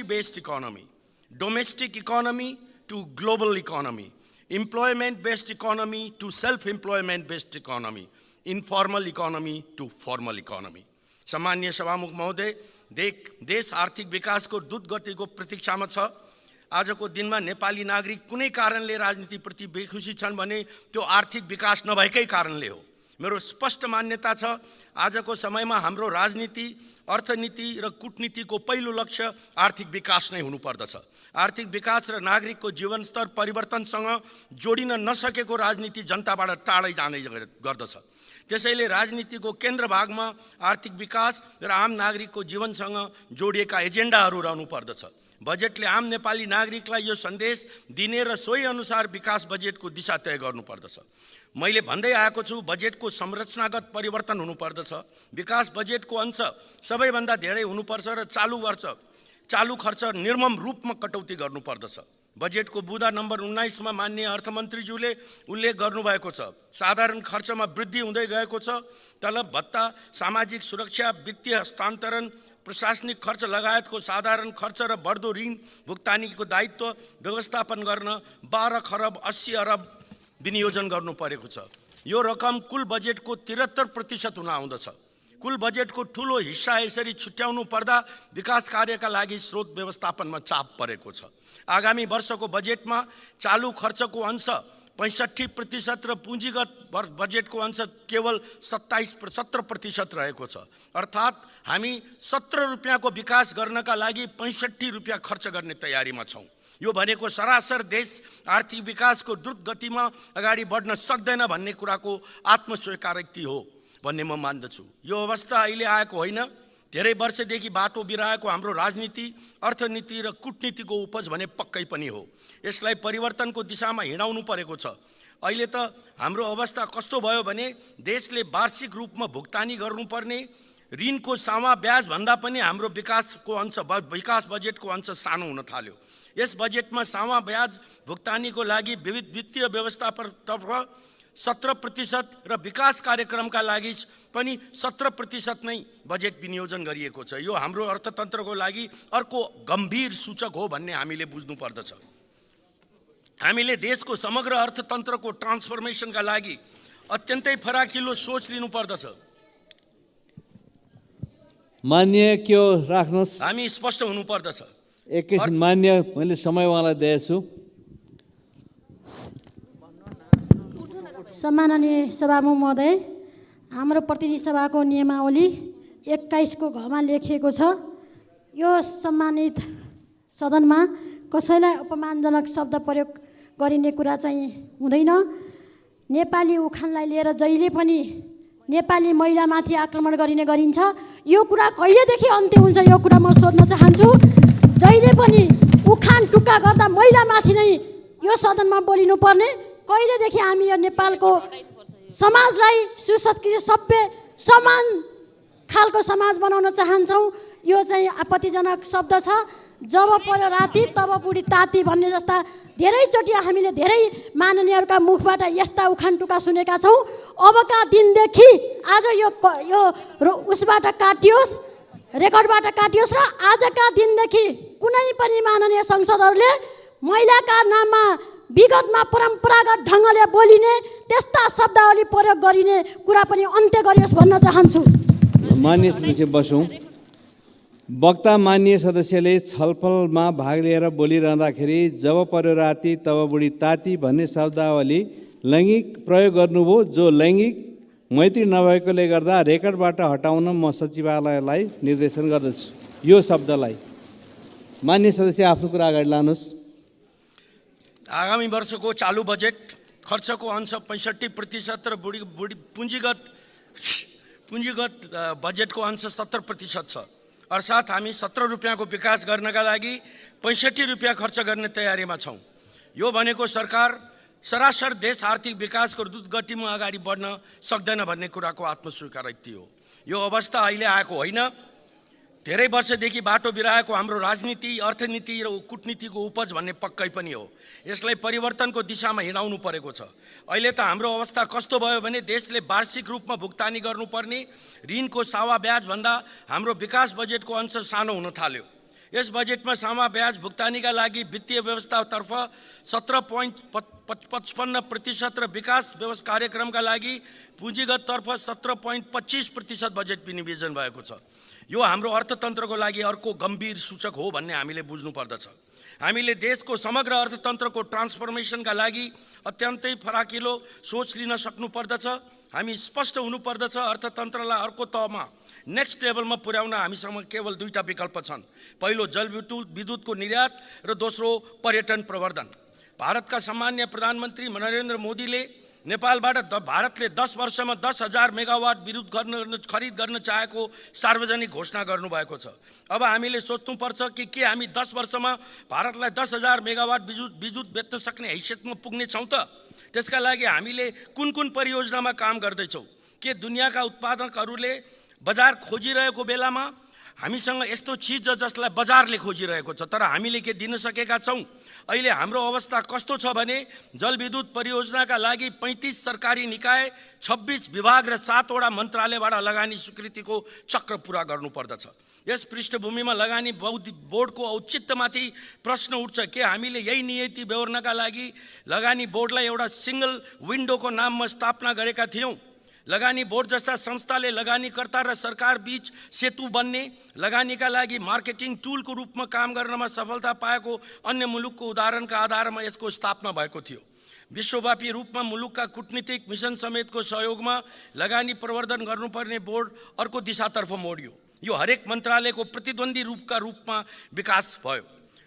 based economy, domestic economy to global economy, employment based economy to self-employment based economy, informal economy to formal economy. सम्मान्य सभामुख महोदय, देश आर्थिक विकासको द्रुत गतिको प्रतीक्षामा छ। आजको दिनमा नेपाली नागरिक कुनै कारणले राजनीतिप्रति बेखुसी छन् भने त्यो आर्थिक विकास नभएकै कारणले हो। मेरो स्पष्ट मान्यता छ, आजको समयमा हाम्रो राजनीति, अर्थनीति र कूटनीतिको पहिलो लक्ष्य आर्थिक विकास नै हुनुपर्दछ। आर्थिक विकास र नागरिकको जीवनस्तर परिवर्तनसँग जोडिन नसकेको राजनीति जनताबाट टाढै जाने गर्दछ। त्यसैले राजनीतिको केन्द्र भागमा आर्थिक विकास र आम नागरिकको जीवनसँग जोडिएका एजेन्डाहरू रहनुपर्दछ। बजेटले आम नेपाली नागरिकलाई यो सन्देश दिने र सोही अनुसार विकास बजेटको दिशा तय गर्नुपर्दछ। मैले भन्दै आएको छु, बजेटको संरचनागत परिवर्तन हुनुपर्दछ। विकास बजेटको अंश सबैभन्दा धेरै हुनुपर्छ र चालु खर्च निर्मम रूपमा कटौती गर्नुपर्दछ। बजेटको बुँदा नम्बर 19 मा माननीय अर्थमन्त्रीज्यूले उल्लेख गर्नुभएको छ, साधारण खर्चमा वृद्धि हुँदै गएको छ। तलब भत्ता, सामाजिक सुरक्षा, वित्तीय हस्तान्तरण, प्रशासनिक खर्च लगायतको साधारण खर्च र बढ्दो ऋण भुक्तानीको दायित्व व्यवस्थापन गर्न 12 खरब 80 अरब विनियोजन गर्नु परेको छ। यो रकम कुल बजेटको 73% हुन आउँदछ। कुल बजेटको ठूलो हिस्सा यसरी छुट्याउनु पर्दा विकास कार्यका लागि स्रोत व्यवस्थापनमा चाप परेको छ। आगामी वर्षको बजेटमा चालु खर्चको अंश 65% र पुँजीगत बजेटको अंश केवल 17% रहेको छ। अर्थात् हामी 17 रुपैयाँको विकास गर्नका लागि 65 रुपैयाँ खर्च गर्ने तयारीमा छौँ। यो भनेको सरासर देश आर्थिक विकासको द्रुत गतिमा अगाडि बढ्न सक्दैन भन्ने कुराको आत्मस्वीकारोक्ति हो भन्ने म मान्दछु। यो अवस्था अहिले आएको होइन, धेरै वर्षदेखि बाटो बिराएको हाम्रो राजनीति, अर्थनीति र कूटनीतिको उपज भने पक्कै पनि हो। यसलाई परिवर्तनको दिशामा हिँडाउनु परेको छ। अहिले त हाम्रो अवस्था कस्तो भयो भने देशले वार्षिक रूपमा भुक्तानी गर्नुपर्ने ऋणको सामा ब्याज भन्दा पनि हाम्रो विकास बजेटको अंश सानो हुन थाल्यो। यस बजेटमा सामा ब्याज भुक्तानीको लागि विविध वित्तीय व्यवस्थापनतर्फ 17% र विकास कार्यक्रमका लागि पनि 17% नै बजेट विनियोजन गरिएको छ। यो हाम्रो अर्थतन्त्रको लागि अर्को गम्भीर सूचक हो भन्ने हामीले बुझ्नु पर्दछ। हामीले देशको समग्र अर्थतन्त्रको ट्रान्सफर्मेसनका लागि अत्यन्तै फराकिलो सोच लिनु पर्दछ। मान्य के हो राख्नुहोस्, हामी स्पष्ट हुनु पर्दछ। एकैछिन मान्य, मैले समय उहाँलाई दिएछु। सम्माननीय सभामुख महोदय, हाम्रो प्रतिनिधि सभाको नियमावली 21 को घमा लेखिएको छ, यो सम्मानित सदनमा कसैलाई अपमानजनक शब्द प्रयोग गरिने कुरा चाहिँ हुँदैन। नेपाली उखानलाई लिएर जहिले पनि नेपाली महिलामाथि आक्रमण गरिन्छ। यो कुरा कहिलेदेखि अन्त्य हुन्छ, यो कुरा म सोध्न चाहन्छु। जहिले पनि उखान टुक्का गर्दा महिलामाथि नै यो सदनमा बोलिनु पर्ने। कहिलेदेखि हामी यो नेपालको समाजलाई सुसंस्कृत, सभ्य, समान खालको समाज बनाउन चाहन्छौँ। यो चाहिँ आपत्तिजनक शब्द छ। जब पर्यो राति तब बुढी ताती भन्ने जस्ता धेरैचोटि हामीले धेरै माननीयहरूका मुखबाट यस्ता उखान टुक्का सुनेका छौँ। अबका दिनदेखि आज यो उसबाट काटियोस्, रेकर्डबाट काटियोस् र आजका दिनदेखि कुनै पनि माननीय संसदहरूले महिलाका नाममा विगतमा परम्परागत ढङ्गले बोलिने त्यस्ता शब्दावली प्रयोग गरिने कुरा पनि अन्त्य गरियोस् भन्न चाहन्छु। मान्य सदस्य बसौँ। वक्ता मान्य सदस्यले छलफलमा भाग लिएर बोलिरहँदाखेरि जब पर्यो राति तब बुढी ताती भन्ने शब्दावली लैङ्गिक प्रयोग गर्नुभयो, जो लैङ्गिक मैत्री नभएकोले गर्दा रेकर्डबाट हटाउन म सचिवालयलाई निर्देशन गर्दछु यो शब्दलाई। मान्य सदस्य आफ्नो कुरा अगाडि लानुहोस्। आगामी वर्षको चालु बजेट खर्चको अंश 65% र पुँजीगत बजेटको अंश 70% छ। अर्थात् हामी 17 रुपैयाँको विकास गर्नका लागि 65 रुपैयाँ खर्च गर्ने तयारीमा छौँ। यो भनेको सरकार सरासर देश आर्थिक विकासको द्रुत गतिमा अगाडि बढ्न सक्दैन भन्ने कुराको आत्मस्वीकारोक्ति हो। यो अवस्था अहिले आएको होइन, धेरै वर्षदेखि बाटो बिराएको हाम्रो राजनीति, अर्थनीति र कूटनीतिको उपज भन्ने पक्कै पनि हो। यसलाई परिवर्तनको दिशामा हिँडाउनु परेको छ। अहिले त हाम्रो अवस्था कस्तो भयो भने देशले वार्षिक रूपमा भुक्तानी गर्नुपर्ने ऋणको सावा ब्याज भन्दा हाम्रो विकास बजेटको अंश सानो हुन थाल्यो। यस बजेटमा सामा ब्याज भुक्तानीका लागि वित्तीय व्यवस्थातर्फ 17.55% र विकास व्यवस्था कार्यक्रमका लागि पुँजीगततर्फ 17.25% बजेट विनियोजन भएको छ। यो हाम्रो अर्थतन्त्रको लागि अर्को गम्भीर सूचक हो भन्ने हामीले बुझ्नु पर्दछ। हामीले देशको समग्र अर्थतन्त्रको ट्रान्सफर्मेसनका लागि अत्यन्तै फराकिलो सोच लिन सक्नु पर्दछ। हामी स्पष्ट हुनु पर्दछ। अर्थतन्त्रलाई अर्को तहमा नेक्स्ट लेभलमा पुर्याउन हामीसँग केवल दुईटा विकल्प छन्। पहिलो जलविद्युतको निर्यात र दोस्रो पर्यटन प्रवर्धन। भारतका सम्माननीय प्रधानमन्त्री नरेन्द्र मोदीले नेपालबाट भारतले 10 वर्षमा 10,000 मेगावाट विद्युत खरिद गर्न चाहेको सार्वजनिक घोषणा गर्नुभएको छ। अब हामीले सोच्नुपर्छ कि के हामी 10 वर्षमा भारतलाई 10,000 मेगावाट विद्युत बेच्न सक्ने हैसियतमा पुग्ने छौँ त? त्यसका लागि हामीले कुन कुन परियोजनामा काम गर्दैछौँ? के दुनियाँका उत्पादकहरूले बजार खोजिरहेको बेलामा हामीसँग यस्तो चिज जसलाई बजारले खोजिरहेको छ तर हामीले के दिन सकेका छौँ? अहिले हाम्रो अवस्था कस्तो छ भने जलविद्युत परियोजनाका लागि 35 सरकारी निकाय, 26 विभाग र 7 वटा मन्त्रालयबाट लगानी स्वीकृतिको चक्र पुरा गर्नुपर्दछ। यस पृष्ठभूमिमा लगानी बोर्डको औचित्यमाथि प्रश्न उठ्छ के हामीले यही नीति बेहोर्नका लागि लगानी बोर्डलाई एउटा सिंगल विन्डोको नाममा स्थापना गरेका थियौँ? लगानी बोर्ड जस्ता संस्थाले लगानीकर्ता र सरकार बीच सेतु बन्ने, लगानीका लागि मार्केटिङ टुलको रूपमा काम गर्नमा सफलता पाएको अन्य मुलुकको उदाहरणका आधारमा यसको स्थापना भएको थियो। विश्वव्यापी रूपमा मुलुकका कूटनीतिक मिसन समेतको सहयोगमा लगानी प्रवर्धन गर्नुपर्ने बोर्ड अर्को दिशातर्फ मोडियो। यो हरेक मन्त्रालयको प्रतिद्वन्दी रूपमा विकास भयो।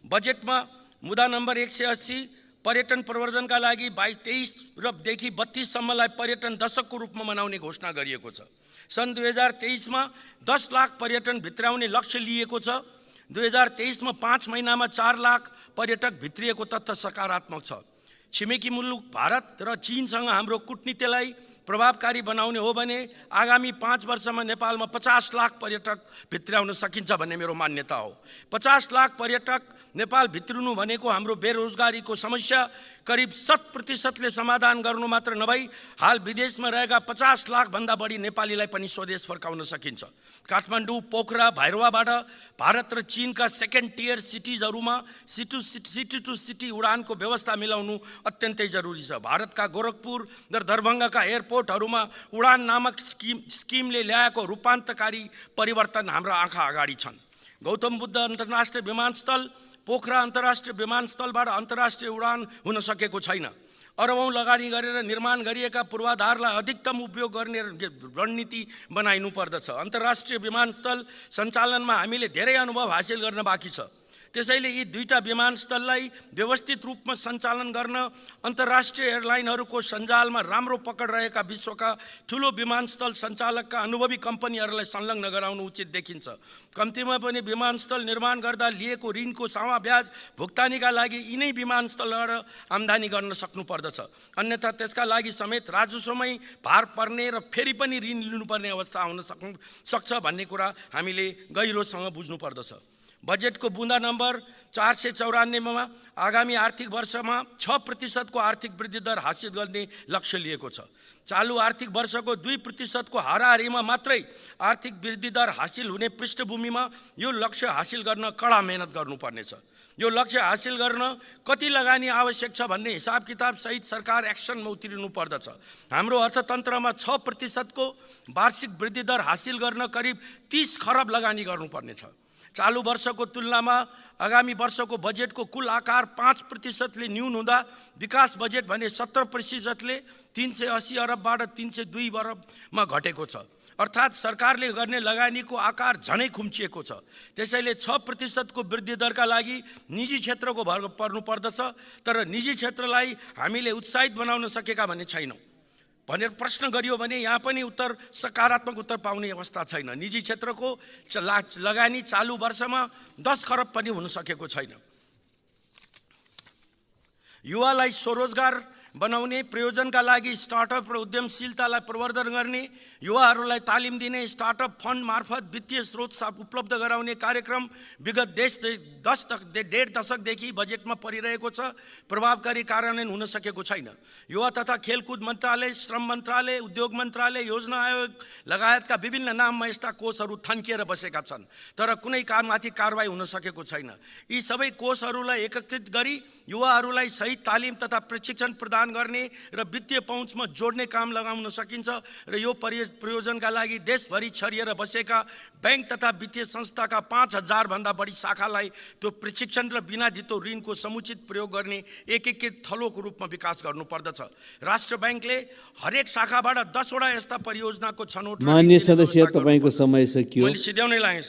बजेटमा मुद्दा नम्बर 180 पर्यटन प्रवर्धनका लागि 22-23 र 32 सम्मलाई पर्यटन दशकको रूपमा मनाउने घोषणा गरिएको छ। सन् 2023 मा 10 लाख पर्यटन भित्राउने लक्ष्य लिएको छ। 2023 मा 5 महिनामा 4 लाख पर्यटक भित्रिएको तथ्य सकारात्मक छ। छिमेकी मुलुक भारत र चीनसँग हाम्रो कूटनीतिलाई प्रभावकारी बनाउने हो भने आगामी 5 वर्षमा नेपालमा 50 लाख पर्यटक भित्राउन सकिन्छ भन्ने मेरो मान्यता हो। 50 लाख पर्यटक नेपाल भित्रिनु भनेको हाम्रो बेरोजगारीको समस्या करिब 100%ले समाधान गर्नु मात्र नभई हाल विदेशमा रहेका 50 लाख भन्दा बढी नेपालीलाई पनि स्वदेश फर्काउन सकिन्छ। काठमाडौँ, पोखरा, भैरवाबाट भारत र चीनका सेकेन्ड टियर सिटिजहरूमा सिटी टु सिटी उडानको व्यवस्था मिलाउनु अत्यन्तै जरुरी छ। भारतका गोरखपुर र दरभङ्गाका एयरपोर्टहरूमा उडान नामक स्किमले ल्याएको रूपान्तरकारी परिवर्तन हाम्रा आँखा अगाडि छन्। गौतम बुद्ध अन्तर्राष्ट्रिय विमानस्थल, पोखरा अन्तर्राष्ट्रिय विमानस्थलबाट अन्तर्राष्ट्रिय उडान हुन सकेको छैन। अरबौं लगानी गरेर निर्माण गरिएका पूर्वाधारलाई अधिकतम उपयोग गर्ने रणनीति बनाइनु पर्दछ। अन्तर्राष्ट्रिय विमानस्थल सञ्चालनमा हामीले धेरै अनुभव हासिल गर्न बाँकी छ। त्यसैले यी दुईटा विमानस्थललाई व्यवस्थित रूपमा सञ्चालन गर्न अन्तर्राष्ट्रिय एयरलाइनहरूको सञ्जालमा राम्रो पकड रहेका विश्वका ठुलो विमानस्थल सञ्चालकका अनुभवी कम्पनीहरूलाई संलग्न गराउनु उचित देखिन्छ। कम्तीमा पनि विमानस्थल निर्माण गर्दा लिएको ऋणको सामा ब्याज भुक्तानीका लागि यिनै विमानस्थलबाट आम्दानी गर्न सक्नुपर्दछ। अन्यथा त्यसका लागि समेत राजस्वमै भार पर्ने र फेरि पनि ऋण लिनुपर्ने अवस्था आउन सक्छ भन्ने कुरा हामीले गहिरोसँग बुझ्नु पर्दछ। बजेटको बुँदा नम्बर 494 मा आगामी आर्थिक वर्षमा 6% को आर्थिक वृद्धि दर हासिल गर्ने लक्ष्य लिएको छ। चालु आर्थिक वर्षको 2% को हाराहारीमा मात्रै आर्थिक वृद्धि दर हासिल हुने पृष्ठभूमिमा यो लक्ष्य हासिल गर्न कडा मेहनत गर्नुपर्नेछ। यो लक्ष्य हासिल गर्न कति लगानी आवश्यक छ भन्ने हिसाब किताब सहित सरकार एक्सनमा उत्रिनु पर्दछ। हाम्रो अर्थतन्त्रमा 6% को वार्षिक वृद्धि दर हासिल गर्न करिब 30 खरब लगानी गर्नुपर्नेछ। चालु वर्षको तुलनामा आगामी वर्षको बजेटको कुल आकार 5%ले न्यून हुँदा विकास बजेट भने 17%ले 380 अरबबाट 302 अरबमा घटेको छ। अर्थात् सरकारले गर्ने लगानीको आकार झनै खुम्चिएको छ। त्यसैले 6% को वृद्धि दरका लागि निजी क्षेत्रको भर पर्नु पर्दछ। तर निजी क्षेत्रलाई हामीले उत्साहित बनाउन सकेका भन्ने छैनौँ भनेर प्रश्न गरियो भने यहाँ पनि सकारात्मक उत्तर पाउने अवस्था छैन। निजी क्षेत्रको लगानी चालु वर्षमा 10 खरब पनि हुन सकेको छैन। युवालाई स्वरोजगार बनाउने, प्रयोजनका लागि स्टार्टअप र उद्यमशीलतालाई प्रवर्धन गर्ने, युवाहरूलाई तालिम दिने स्टार्टअप फन्ड मार्फत वित्तीय स्रोत उपलब्ध गराउने कार्यक्रम विगत 1.5 दशकदेखि बजेटमा परिरहेको छ, प्रभावकारी कार्यान्वयन हुन सकेको छैन। युवा तथा खेलकुद मन्त्रालय, श्रम मन्त्रालय, उद्योग मन्त्रालय, योजना आयोग लगायतका विभिन्न नाममा यस्ता कोषहरू थन्किएर बसेका छन्, तर कुनै काममाथि कारबाही हुन सकेको छैन। यी सबै कोषहरूलाई एकत्रित गरी युवाहरूलाई सही तालिम तथा प्रशिक्षण प्रदान गर्ने र वित्तीय पहुँचमा जोड्ने काम लगाउन सकिन्छ र यो प्रयोजनका लागि देशभरि छरिएर बसेका बैंक तथा वित्तीय संस्थाका 5000 भन्दा बढी शाखालाई त्यो प्रशिक्षण र बिना धितो ऋणको समुचित प्रयोग गर्ने एकीकृत थलोको रूपमा विकास गर्नुपर्दछ। राष्ट्र बैंकले हरेक शाखाबाट 10 वटा यस्ता परियोजनाको छनौट माननीय सदस्य तपाईको समय सकियो। मैले सिध्याउनै लागे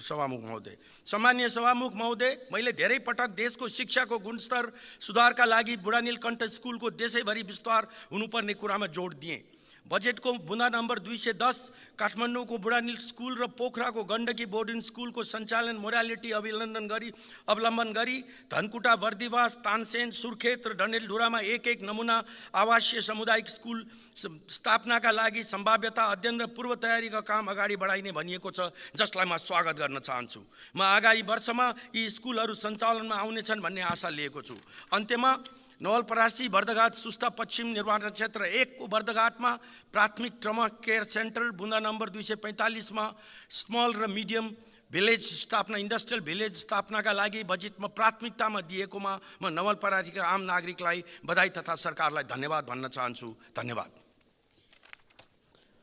सभामुख महोदय। सम्माननीय सभामुख महोदय, मैले धेरै पटक देशको शिक्षाको गुणस्तर सुधारका लागि बुढा नीलकण्ठ स्कुलको देशैभरि विस्तार हुनुपर्ने कुरामा जोड दिएँ। बजेटको बुँदा नम्बर 210 काठमाडौँको बुढा नील स्कुल र पोखराको गण्डकी बोर्डिङ स्कुलको सञ्चालन मोडालिटी अवलम्बन गरी धनकुटा, बर्दिवास, तानसेन, सुर्खेत र डडेलधुरामा एक नमुना आवासीय सामुदायिक स्कुल स्थापनाका लागि सम्भाव्यता अध्ययन र पूर्व तयारीका काम अगाडि बढाइने भनिएको छ, जसलाई म स्वागत गर्न चाहन्छु। म आगामी वर्षमा यी स्कुलहरू सञ्चालनमा आउनेछन् भन्ने आशा लिएको छु। अन्त्यमा नवलपरासी बर्दघाट सुस्ता पश्चिम निर्वाचन क्षेत्र 1 को बर्दघाटमा प्राथमिक ट्रमा केयर सेन्टर बुँदा नम्बर 245 मा स्मल र मिडियम भिलेज स्थापना, इन्डस्ट्रियल भिलेज स्थापनाका लागि बजेटमा प्राथमिकतामा दिएकोमा म नवलपरासीका आम नागरिकलाई बधाई तथा सरकारलाई धन्यवाद भन्न चाहन्छु। धन्यवाद।